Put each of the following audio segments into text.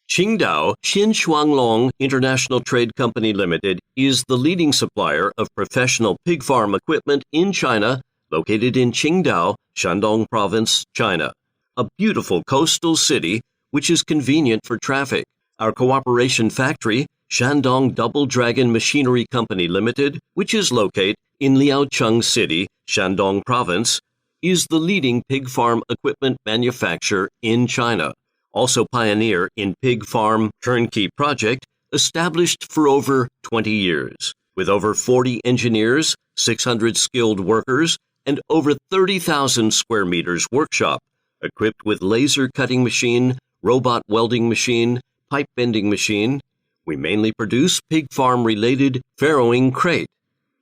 Qingdao Xinshuanglong International Trade Company Limited is the leading supplier of professional pig farm equipment in China, located in Qingdao, Shandong Province, China, a beautiful coastal city which is convenient for traffic. Our cooperation factory, Shandong Double Dragon Machinery Company Limited, which is located in Liaocheng City, Shandong Province, is the leading pig farm equipment manufacturer in China. Also pioneer in pig farm turnkey project, established for over 20 years, with over 40 engineers, 600 skilled workers, and over 30,000 square meters workshop, equipped with laser cutting machine, robot welding machine, pipe bending machine. We mainly produce pig farm-related farrowing crate,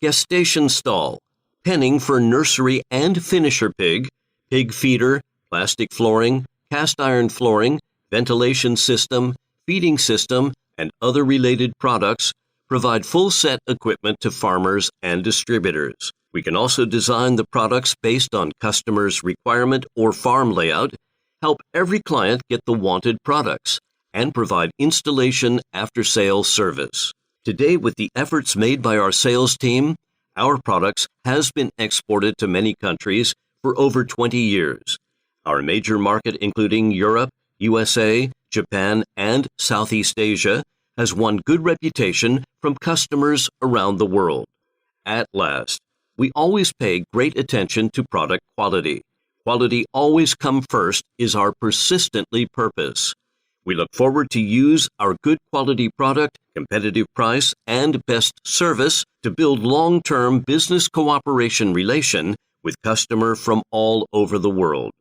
gestation stall, penning for nursery and finisher pig, pig feeder, plastic flooring, cast iron flooring, ventilation system, feeding system, and other related products, provide full set equipment to farmers and distributors. We can also design the products based on customers' requirement or farm layout, help every client get the wanted products, and provide installation after-sales service. Today, with the efforts made by our sales team, our products has been exported to many countries for over 20 years. Our major market, including Europe, USA, Japan, and Southeast Asia, has won good reputation from customers around the world. At last, we always pay great attention to product quality. Quality always come first is our persistently purpose. We look forward to use our good quality product, competitive price, and best service to build long-term business cooperation relation with customer from all over the world.